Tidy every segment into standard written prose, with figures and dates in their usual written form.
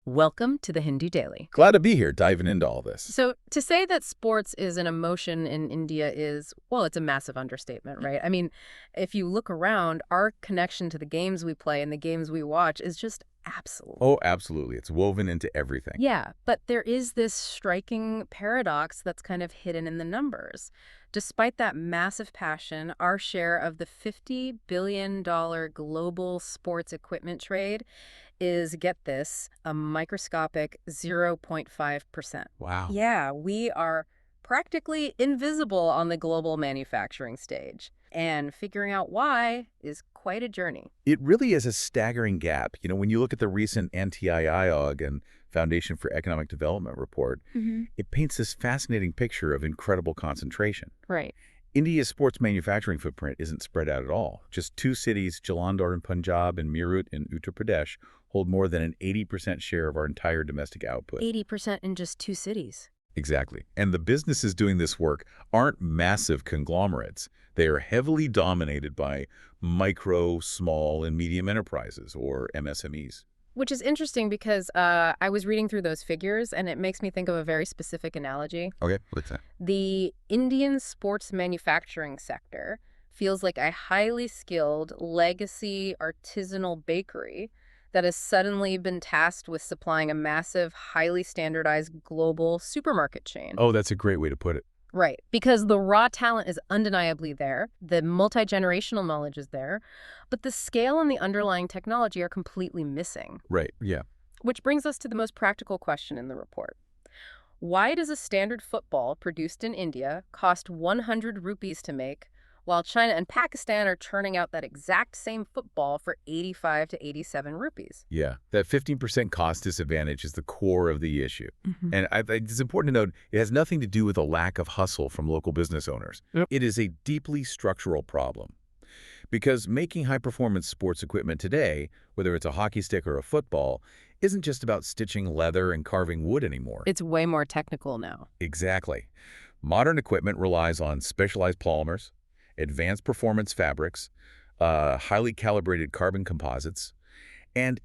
Welcome to the Hindu Daily. Glad to be here, diving into all this. So to say that sports is an emotion in India is, well, it's a massive understatement, right? I mean, if you look around, our connection to the games we play and the games we watch is just absolute. Oh, absolutely. It's woven into everything. Yeah, but there is this striking paradox that's kind of hidden in the numbers. Despite that massive passion, our share of the $50 billion global sports equipment trade is, get this, a microscopic 0.5%. Wow. Yeah, we are practically invisible on the global manufacturing stage. And figuring out why is quite a journey. It really is a staggering gap. When you look at the recent NTI-IOG and Foundation for Economic Development report, it paints this fascinating picture of incredible concentration. Right. India's sports manufacturing footprint isn't spread out at all. Just two cities, Jalandhar in Punjab and Meerut in Uttar Pradesh, hold more than an 80% share of our entire domestic output. 80% in just two cities. Exactly. And the businesses doing this work aren't massive conglomerates. They are heavily dominated by micro, small, and medium enterprises, or MSMEs. Which is interesting because I was reading through those figures, and it makes me think of a very specific analogy. Okay, what's that? The Indian sports manufacturing sector feels like a highly skilled legacy artisanal bakery that has suddenly been tasked with supplying a massive, highly standardized global supermarket chain. Oh, that's a great way to put it. Right, because the raw talent is undeniably there, the multi-generational knowledge is there, but the scale and the underlying technology are completely missing. Right, yeah. Which brings us to the most practical question in the report. Why does a standard football produced in India cost 100 rupees to make, while China and Pakistan are churning out that exact same football for 85 to 87 rupees? Yeah, that 15% cost disadvantage is the core of the issue. And it's important to note, it has nothing to do with a lack of hustle from local business owners. It is a deeply structural problem. Because making high-performance sports equipment today, whether it's a hockey stick or a football, isn't just about stitching leather and carving wood anymore. It's way more technical now. Exactly. Modern equipment relies on specialized polymers, advanced performance fabrics, highly calibrated carbon composites, and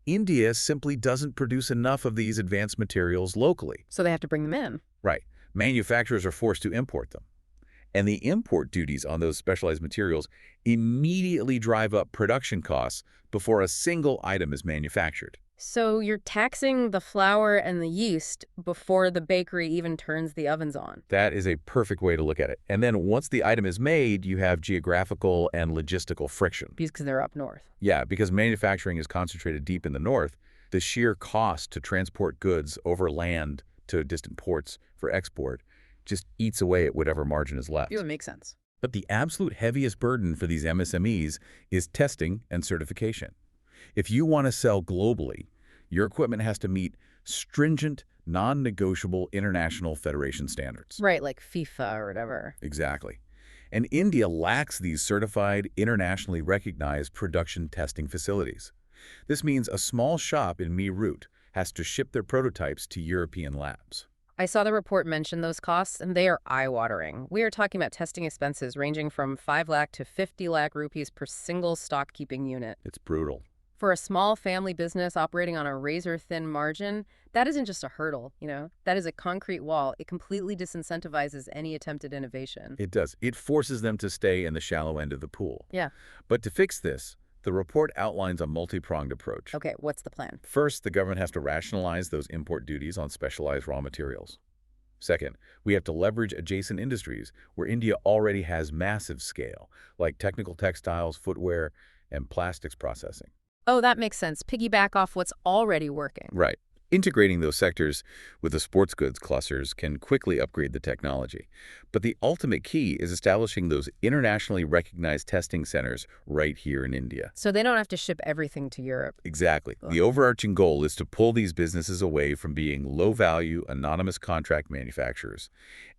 India simply doesn't produce enough of these advanced materials locally. So they have to bring them in. Right. Manufacturers are forced to import them. And the import duties on those specialized materials immediately drive up production costs before a single item is manufactured. So you're taxing the flour and the yeast before the bakery even turns the ovens on. That is a perfect way to look at it. And then once the item is made, you have geographical and logistical friction. Because they're up north. Yeah, because manufacturing is concentrated deep in the north, the sheer cost to transport goods over land to distant ports for export just eats away at whatever margin is left. It makes sense. But the absolute heaviest burden for these MSMEs is testing and certification. If you want to sell globally, your equipment has to meet stringent, non-negotiable international federation standards. Right, like FIFA or whatever. Exactly. And India lacks these certified, internationally recognized production testing facilities. This means a small shop in Meerut has to ship their prototypes to European labs. I saw the report mention those costs, and they are eye-watering. We are talking about testing expenses ranging from 5 lakh to 50 lakh rupees per single stock-keeping unit. It's brutal. For a small family business operating on a razor-thin margin, that isn't just a hurdle, That is a concrete wall. It completely disincentivizes any attempted innovation. It does. It forces them to stay in the shallow end of the pool. Yeah. But to fix this, the report outlines a multi-pronged approach. Okay, what's the plan? First, the government has to rationalize those import duties on specialized raw materials. Second, we have to leverage adjacent industries where India already has massive scale, like technical textiles, footwear, and plastics processing. Oh, that makes sense. Piggyback off what's already working. Right. Integrating those sectors with the sports goods clusters can quickly upgrade the technology. But the ultimate key is establishing those internationally recognized testing centers right here in India. So they don't have to ship everything to Europe. Exactly. The overarching goal is to pull these businesses away from being low-value, anonymous contract manufacturers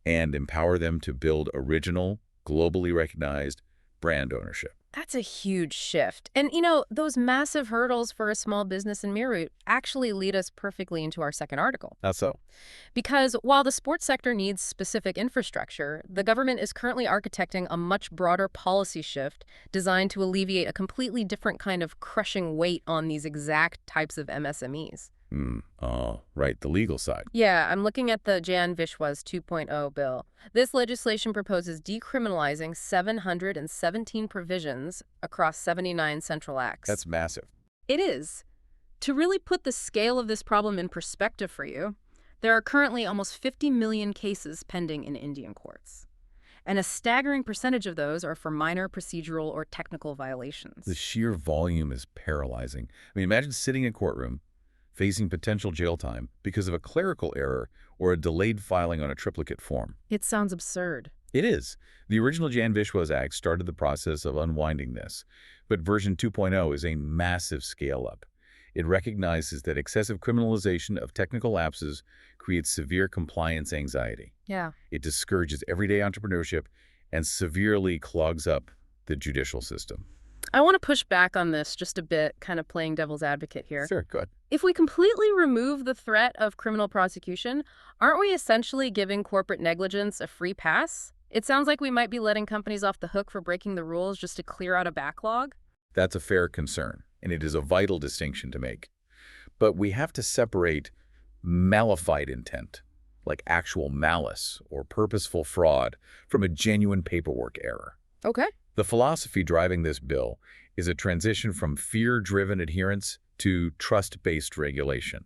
and empower them to build original, globally recognized brand ownership. That's a huge shift. And, those massive hurdles for a small business in Meerut actually lead us perfectly into our second article. How so? Because while the sports sector needs specific infrastructure, the government is currently architecting a much broader policy shift designed to alleviate a completely different kind of crushing weight on these exact types of MSMEs. Right, the legal side. Yeah, I'm looking at the Jan Vishwas 2.0 bill. This legislation proposes decriminalizing 717 provisions across 79 central acts. That's massive. It is. To really put the scale of this problem in perspective for you, there are currently almost 50 million cases pending in Indian courts. And a staggering percentage of those are for minor procedural or technical violations. The sheer volume is paralyzing. I mean, imagine sitting in a courtroom, facing potential jail time because of a clerical error or a delayed filing on a triplicate form. It sounds absurd. It is. The original Jan Vishwas Act started the process of unwinding this, but version 2.0 is a massive scale-up. It recognizes that excessive criminalization of technical lapses creates severe compliance anxiety. Yeah. It discourages everyday entrepreneurship and severely clogs up the judicial system. I want to push back on this just a bit, kind of playing devil's advocate here. Sure, good. If we completely remove the threat of criminal prosecution, aren't we essentially giving corporate negligence a free pass? It sounds like we might be letting companies off the hook for breaking the rules just to clear out a backlog. That's a fair concern, and it is a vital distinction to make. But we have to separate malified intent, like actual malice or purposeful fraud, from a genuine paperwork error. Okay. The philosophy driving this bill is a transition from fear-driven adherence to trust-based regulation.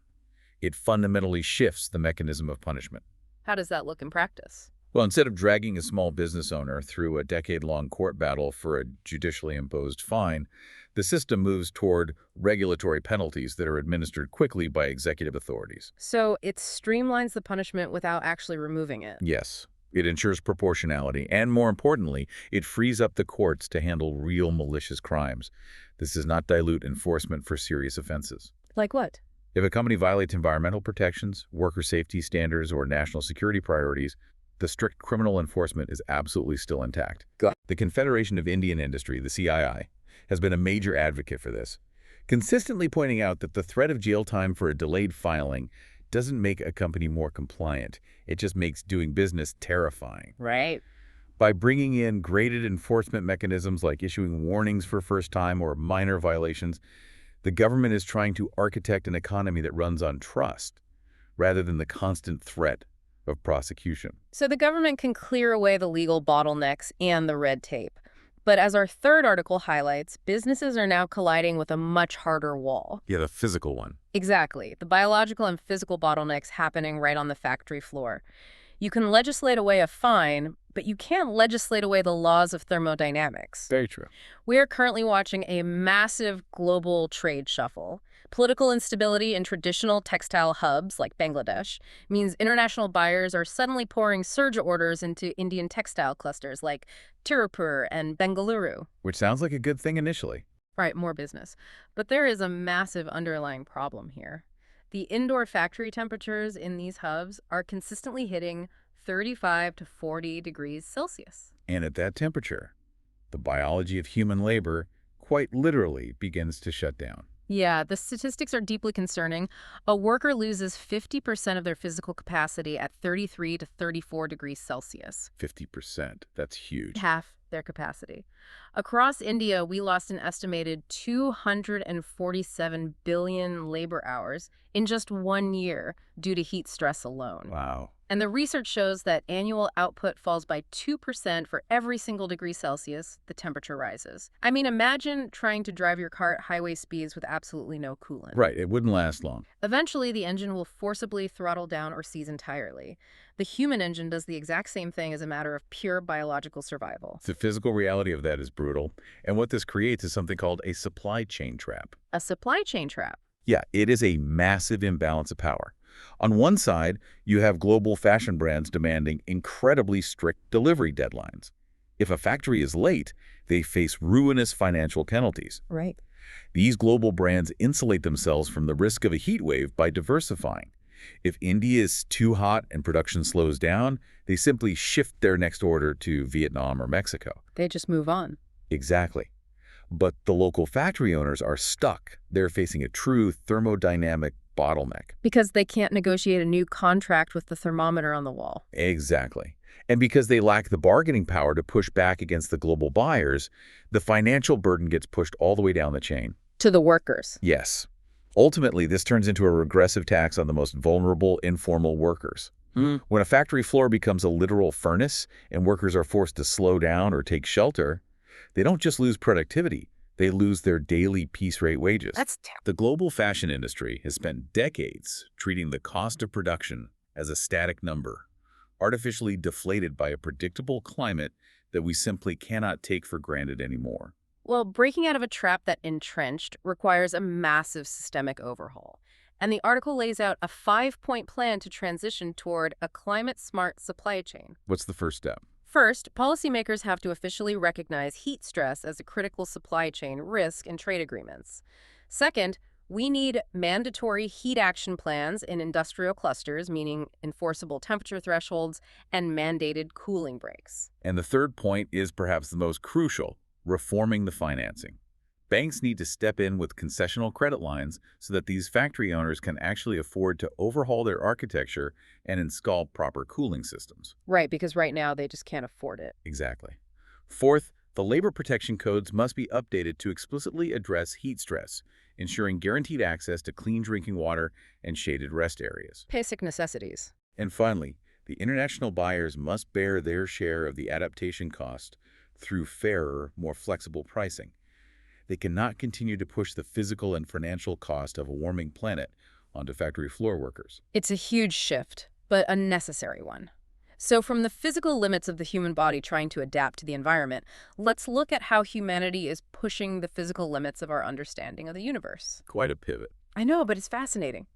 It fundamentally shifts the mechanism of punishment. How does that look in practice? Well, instead of dragging a small business owner through a decade-long court battle for a judicially imposed fine, the system moves toward regulatory penalties that are administered quickly by executive authorities. So it streamlines the punishment without actually removing it. Yes, it ensures proportionality, and more importantly, it frees up the courts to handle real malicious crimes. This does not dilute enforcement for serious offenses. Like what? If a company violates environmental protections, worker safety standards, or national security priorities, the strict criminal enforcement is absolutely still intact. The Confederation of Indian Industry, the CII, has been a major advocate for this, consistently pointing out that the threat of jail time for a delayed filing doesn't make a company more compliant. It just makes doing business terrifying. Right. By bringing in graded enforcement mechanisms like issuing warnings for first-time or minor violations, the government is trying to architect an economy that runs on trust, rather than the constant threat of prosecution. So the government can clear away the legal bottlenecks and the red tape. But as our third article highlights, businesses are now colliding with a much harder wall. Yeah, the physical one. Exactly. The biological and physical bottlenecks happening right on the factory floor. You can legislate away a fine, but you can't legislate away the laws of thermodynamics. Very true. We are currently watching a massive global trade shuffle. Political instability in traditional textile hubs like Bangladesh means international buyers are suddenly pouring surge orders into Indian textile clusters like Tirupur and Bengaluru. Which sounds like a good thing initially. Right, more business. But there is a massive underlying problem here. The indoor factory temperatures in these hubs are consistently hitting 35 to 40 degrees Celsius. And at that temperature, the biology of human labor quite literally begins to shut down. Yeah, the statistics are deeply concerning. A worker loses 50% of their physical capacity at 33 to 34 degrees Celsius. 50%. That's huge. Half their capacity. Across India, we lost an estimated 247 billion labor hours in just 1 year due to heat stress alone. Wow. And the research shows that annual output falls by 2% for every single degree Celsius the temperature rises. I mean, imagine trying to drive your car at highway speeds with absolutely no coolant. Right, it wouldn't last long. Eventually, the engine will forcibly throttle down or seize entirely. The human engine does the exact same thing as a matter of pure biological survival. The physical reality of that is brutal, and what this creates is something called a supply chain trap. A supply chain trap. Yeah, it is a massive imbalance of power. On one side, you have global fashion brands demanding incredibly strict delivery deadlines. If a factory is late, they face ruinous financial penalties. Right. These global brands insulate themselves from the risk of a heat wave by diversifying. If India is too hot and production slows down, they simply shift their next order to Vietnam or Mexico. They just move on. Exactly. But the local factory owners are stuck. They're facing a true thermodynamic bottleneck. Because they can't negotiate a new contract with the thermometer on the wall. Exactly. And because they lack the bargaining power to push back against the global buyers, the financial burden gets pushed all the way down the chain. To the workers. Yes. Ultimately, this turns into a regressive tax on the most vulnerable informal workers. When a factory floor becomes a literal furnace and workers are forced to slow down or take shelter, they don't just lose productivity, they lose their daily piece rate wages. That's terrible. The global fashion industry has spent decades treating the cost of production as a static number, artificially deflated by a predictable climate that we simply cannot take for granted anymore. Well, breaking out of a trap that entrenched requires a massive systemic overhaul. And the article lays out a 5-point plan to transition toward a climate-smart supply chain. What's the first step? First, policymakers have to officially recognize heat stress as a critical supply chain risk in trade agreements. Second, we need mandatory heat action plans in industrial clusters, meaning enforceable temperature thresholds and mandated cooling breaks. And the third point is perhaps the most crucial: reforming the financing. Banks need to step in with concessional credit lines so that these factory owners can actually afford to overhaul their architecture and install proper cooling systems. Right, because right now they just can't afford it. Exactly. Fourth, the labor protection codes must be updated to explicitly address heat stress, ensuring guaranteed access to clean drinking water and shaded rest areas. Basic necessities. And finally, the international buyers must bear their share of the adaptation cost through fairer, more flexible pricing. They cannot continue to push the physical and financial cost of a warming planet onto factory floor workers. It's a huge shift, but a necessary one. So from the physical limits of the human body trying to adapt to the environment, let's look at how humanity is pushing the physical limits of our understanding of the universe. Quite a pivot. I know, but it's fascinating.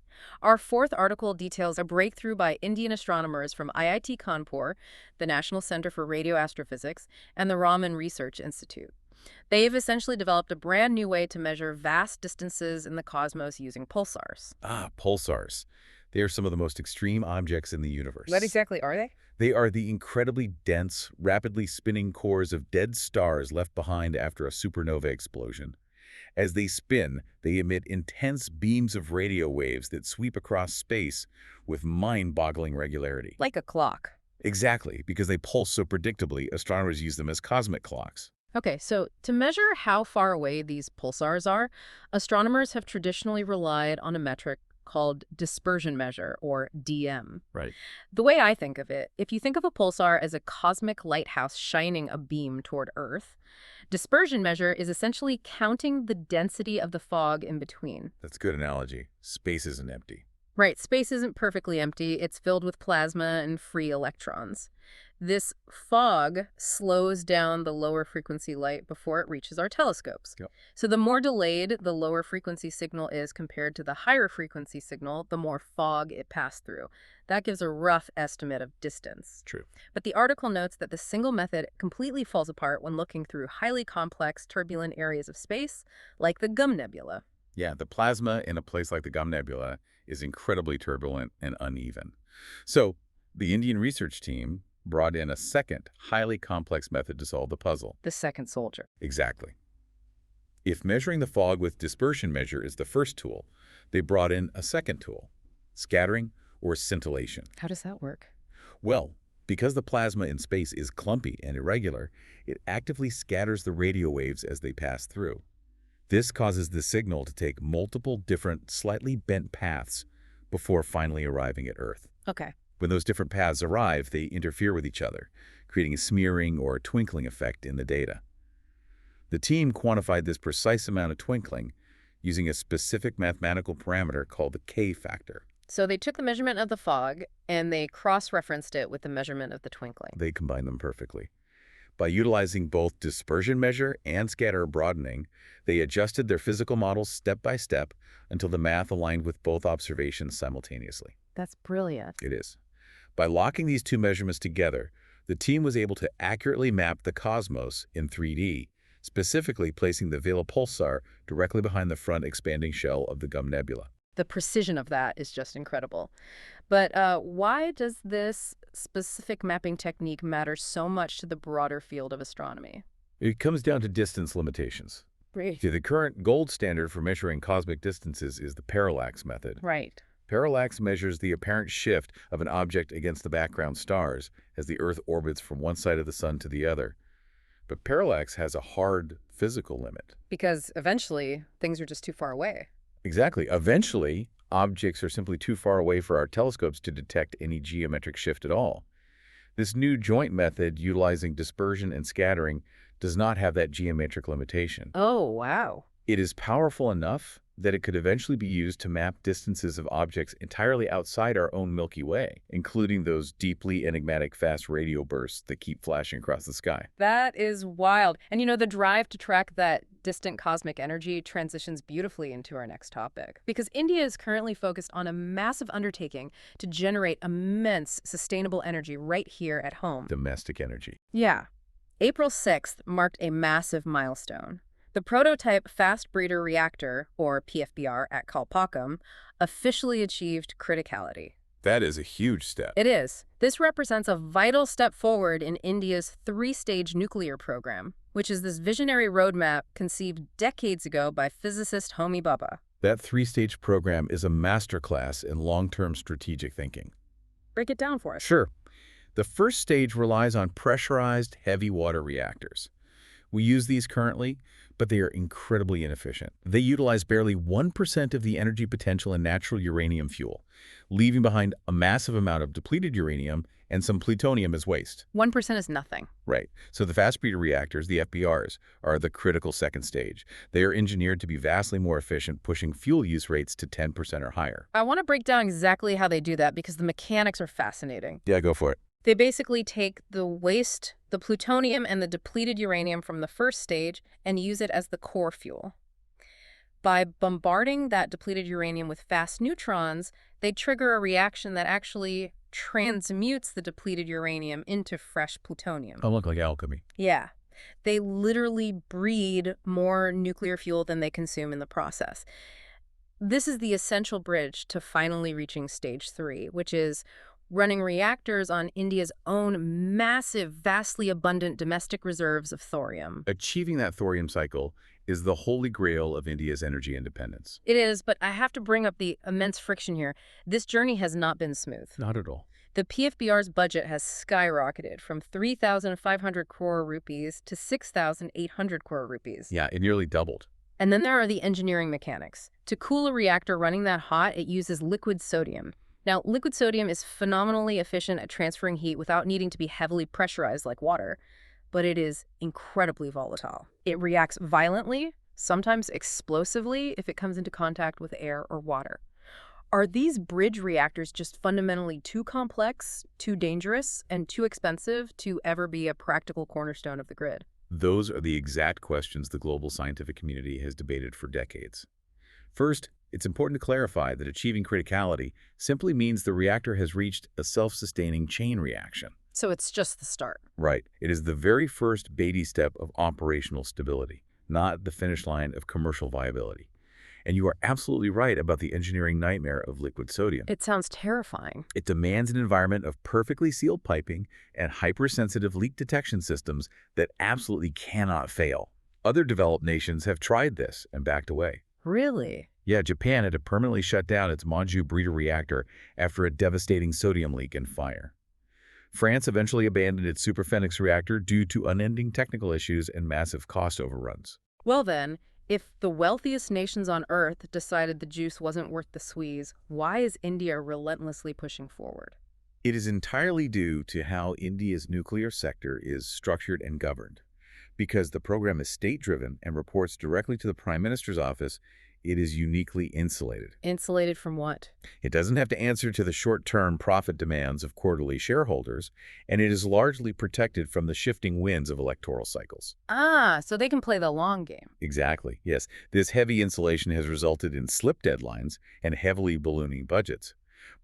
Our fourth article details a breakthrough by Indian astronomers from IIT Kanpur, the National Center for Radioastrophysics, and the Raman Research Institute. They've essentially developed a brand new way to measure vast distances in the cosmos using pulsars. Pulsars. They are some of the most extreme objects in the universe. What exactly are they? They are the incredibly dense, rapidly spinning cores of dead stars left behind after a supernova explosion. As they spin, they emit intense beams of radio waves that sweep across space with mind-boggling regularity. Like a clock. Exactly, because they pulse so predictably, astronomers use them as cosmic clocks. Okay, so to measure how far away these pulsars are, astronomers have traditionally relied on a metric called dispersion measure, or DM. Right. The way I think of it, if you think of a pulsar as a cosmic lighthouse shining a beam toward Earth, dispersion measure is essentially counting the density of the fog in between. That's a good analogy. Space isn't empty. Right, space isn't perfectly empty. It's filled with plasma and free electrons. This fog slows down the lower frequency light before it reaches our telescopes. Yep. So the more delayed the lower frequency signal is compared to the higher frequency signal, the more fog it passed through. That gives a rough estimate of distance. True. But the article notes that the single method completely falls apart when looking through highly complex, turbulent areas of space, like the Gum Nebula. Yeah, the plasma in a place like the Gum Nebula is incredibly turbulent and uneven. So the Indian research team brought in a second, highly complex method to solve the puzzle. The second soldier. Exactly. If measuring the fog with dispersion measure is the first tool, they brought in a second tool, scattering or scintillation. How does that work? Well, because the plasma in space is clumpy and irregular, it actively scatters the radio waves as they pass through. This causes the signal to take multiple different, slightly bent paths before finally arriving at Earth. Okay. When those different paths arrive, they interfere with each other, creating a smearing or twinkling effect in the data. The team quantified this precise amount of twinkling using a specific mathematical parameter called the K factor. So they took the measurement of the fog and they cross-referenced it with the measurement of the twinkling. They combined them perfectly. By utilizing both dispersion measure and scatter broadening, they adjusted their physical models step by step until the math aligned with both observations simultaneously. That's brilliant. It is. By locking these two measurements together, the team was able to accurately map the cosmos in 3D, specifically placing the Vela pulsar directly behind the front expanding shell of the Gum Nebula. The precision of that is just incredible. But why does this specific mapping technique matter so much to the broader field of astronomy? It comes down to distance limitations. Right. See, the current gold standard for measuring cosmic distances is the parallax method. Right. Parallax measures the apparent shift of an object against the background stars as the Earth orbits from one side of the Sun to the other. But parallax has a hard physical limit. Because eventually things are just too far away. Exactly. Eventually, objects are simply too far away for our telescopes to detect any geometric shift at all. This new joint method, utilizing dispersion and scattering, does not have that geometric limitation. Oh, wow. It is powerful enough that it could eventually be used to map distances of objects entirely outside our own Milky Way, including those deeply enigmatic fast radio bursts that keep flashing across the sky. That is wild. And the drive to track that distant cosmic energy transitions beautifully into our next topic. Because India is currently focused on a massive undertaking to generate immense sustainable energy right here at home. Domestic energy. Yeah. April 6th marked a massive milestone. The prototype fast breeder reactor, or PFBR, at Kalpakkam officially achieved criticality. That is a huge step. It is. This represents a vital step forward in India's three-stage nuclear program, which is this visionary roadmap conceived decades ago by physicist Homi Bhabha. That three-stage program is a masterclass in long-term strategic thinking. Break it down for us. Sure. The first stage relies on pressurized heavy water reactors. We use these currently, but they are incredibly inefficient. They utilize barely 1% of the energy potential in natural uranium fuel, leaving behind a massive amount of depleted uranium and some plutonium as waste. 1% is nothing. Right. So the fast breeder reactors, the FBRs, are the critical second stage. They are engineered to be vastly more efficient, pushing fuel use rates to 10% or higher. I want to break down exactly how they do that because the mechanics are fascinating. Yeah, go for it. They basically take the waste, the plutonium, and the depleted uranium from the first stage and use it as the core fuel. By bombarding that depleted uranium with fast neutrons, they trigger a reaction that actually transmutes the depleted uranium into fresh plutonium. Oh, look like alchemy. Yeah. They literally breed more nuclear fuel than they consume in the process. This is the essential bridge to finally reaching stage 3, which is running reactors on India's own massive, vastly abundant domestic reserves of thorium. Achieving that thorium cycle is the holy grail of India's energy independence. It is, but I have to bring up the immense friction here. This journey has not been smooth. Not at all. The PFBR's budget has skyrocketed from 3,500 crore rupees to 6,800 crore rupees. Yeah, it nearly doubled. And then there are the engineering mechanics. To cool a reactor running that hot, it uses liquid sodium. Now, liquid sodium is phenomenally efficient at transferring heat without needing to be heavily pressurized like water, but it is incredibly volatile. It reacts violently, sometimes explosively, if it comes into contact with air or water. Are these bridge reactors just fundamentally too complex, too dangerous, and too expensive to ever be a practical cornerstone of the grid? Those are the exact questions the global scientific community has debated for decades. First, it's important to clarify that achieving criticality simply means the reactor has reached a self-sustaining chain reaction. So it's just the start. Right. It is the very first baby step of operational stability, not the finish line of commercial viability. And you are absolutely right about the engineering nightmare of liquid sodium. It sounds terrifying. It demands an environment of perfectly sealed piping and hypersensitive leak detection systems that absolutely cannot fail. Other developed nations have tried this and backed away. Really? Yeah, Japan had to permanently shut down its Monju breeder reactor after a devastating sodium leak and fire. France eventually abandoned its Superphénix reactor due to unending technical issues and massive cost overruns. Well then, if the wealthiest nations on Earth decided the juice wasn't worth the squeeze, why is India relentlessly pushing forward? It is entirely due to how India's nuclear sector is structured and governed. Because the program is state-driven and reports directly to the Prime Minister's office, it is uniquely insulated. Insulated from what? It doesn't have to answer to the short-term profit demands of quarterly shareholders, and it is largely protected from the shifting winds of electoral cycles. Ah, so they can play the long game. Exactly, yes. This heavy insulation has resulted in slip deadlines and heavily ballooning budgets.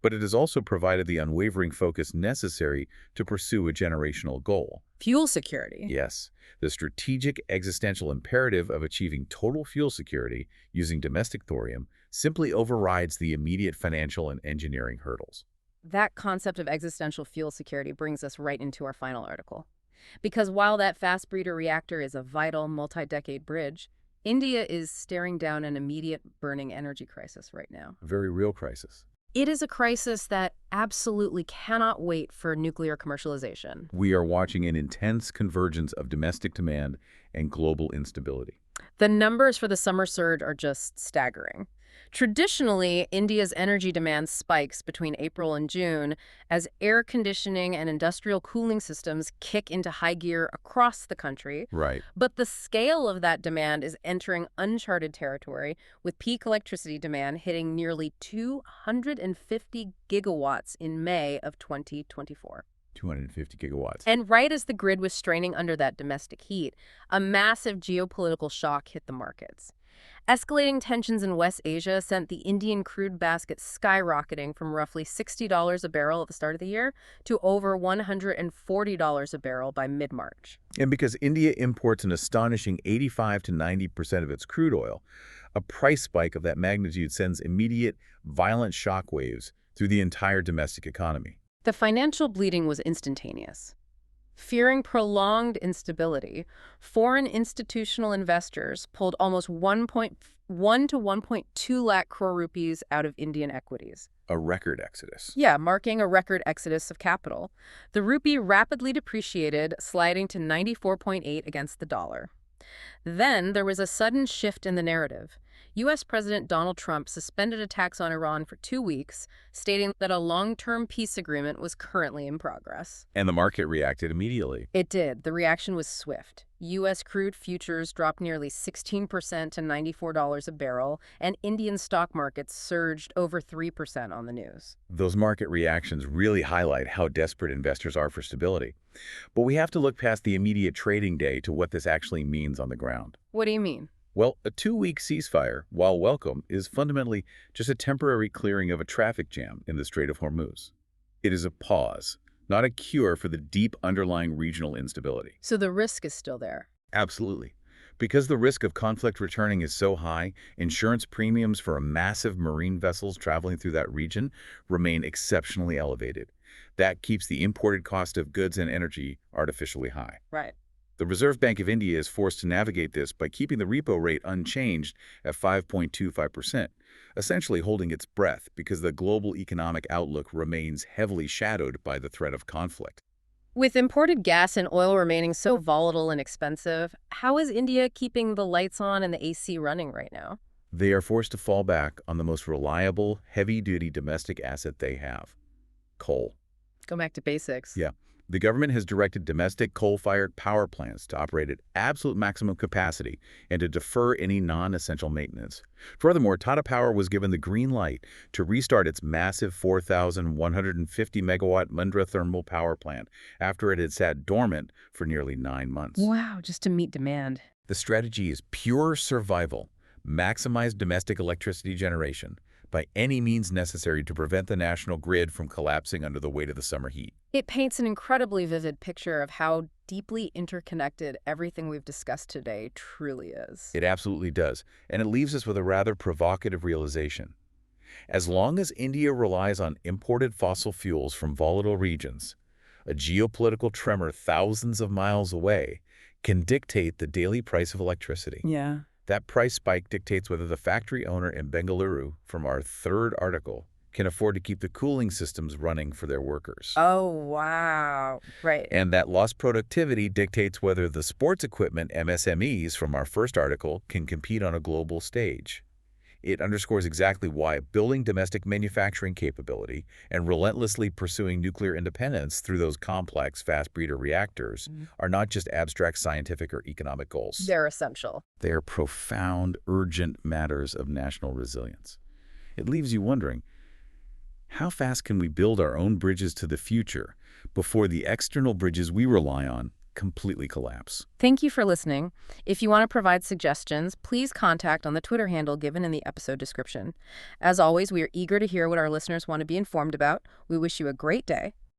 But it has also provided the unwavering focus necessary to pursue a generational goal. Fuel security. Yes, the strategic existential imperative of achieving total fuel security using domestic thorium simply overrides the immediate financial and engineering hurdles. That concept of existential fuel security brings us right into our final article. Because while that fast breeder reactor is a vital multi-decade bridge, India is staring down an immediate burning energy crisis right now. A very real crisis. It is a crisis that absolutely cannot wait for nuclear commercialization. We are watching an intense convergence of domestic demand and global instability. The numbers for the summer surge are just staggering. Traditionally, India's energy demand spikes between April and June as air conditioning and industrial cooling systems kick into high gear across the country. Right. But the scale of that demand is entering uncharted territory, with peak electricity demand hitting nearly 250 gigawatts in May of 2024. 250 gigawatts. And right as the grid was straining under that domestic heat, a massive geopolitical shock hit the markets. Escalating tensions in West Asia sent the Indian crude basket skyrocketing from roughly $60 a barrel at the start of the year to over $140 a barrel by mid-March. And because India imports an astonishing 85 to 90% of its crude oil, a price spike of that magnitude sends immediate, violent shockwaves through the entire domestic economy. The financial bleeding was instantaneous. Fearing prolonged instability, foreign institutional investors pulled almost 1.1 to 1.2 lakh crore rupees out of Indian equities. A record exodus. Yeah, marking a record exodus of capital. The rupee rapidly depreciated, sliding to 94.8 against the dollar. Then there was a sudden shift in the narrative. U.S. President Donald Trump suspended attacks on Iran for 2 weeks, stating that a long-term peace agreement was currently in progress. And the market reacted immediately. It did. The reaction was swift. U.S. crude futures dropped nearly 16% to $94 a barrel, and Indian stock markets surged over 3% on the news. Those market reactions really highlight how desperate investors are for stability. But we have to look past the immediate trading day to what this actually means on the ground. What do you mean? Well, a 2-week ceasefire, while welcome, is fundamentally just a temporary clearing of a traffic jam in the Strait of Hormuz. It is a pause, not a cure for the deep underlying regional instability. So the risk is still there. Absolutely. Because the risk of conflict returning is so high, insurance premiums for massive marine vessels traveling through that region remain exceptionally elevated. That keeps the imported cost of goods and energy artificially high. Right. The Reserve Bank of India is forced to navigate this by keeping the repo rate unchanged at 5.25%, essentially holding its breath because the global economic outlook remains heavily shadowed by the threat of conflict. With imported gas and oil remaining so volatile and expensive, how is India keeping the lights on and the AC running right now? They are forced to fall back on the most reliable, heavy-duty domestic asset they have: coal. Go back to basics. Yeah. The government has directed domestic coal-fired power plants to operate at absolute maximum capacity and to defer any non-essential maintenance. Furthermore, Tata Power was given the green light to restart its massive 4,150-megawatt Mundra thermal power plant after it had sat dormant for nearly 9 months. Wow, just to meet demand. The strategy is pure survival, maximize domestic electricity generation by any means necessary to prevent the national grid from collapsing under the weight of the summer heat. It paints an incredibly vivid picture of how deeply interconnected everything we've discussed today truly is. It absolutely does, and it leaves us with a rather provocative realization. As long as India relies on imported fossil fuels from volatile regions, a geopolitical tremor thousands of miles away can dictate the daily price of electricity. Yeah. That price spike dictates whether the factory owner in Bengaluru, from our third article, can afford to keep the cooling systems running for their workers. Oh, wow. Right. And that lost productivity dictates whether the sports equipment MSMEs from our first article can compete on a global stage. It underscores exactly why building domestic manufacturing capability and relentlessly pursuing nuclear independence through those complex fast breeder reactors are not just abstract scientific or economic goals. They're essential. They are profound, urgent matters of national resilience. It leaves you wondering, how fast can we build our own bridges to the future before the external bridges we rely on completely collapse? Thank you for listening. If you want to provide suggestions, please contact on the Twitter handle given in the episode description. As always, we are eager to hear what our listeners want to be informed about. We wish you a great day.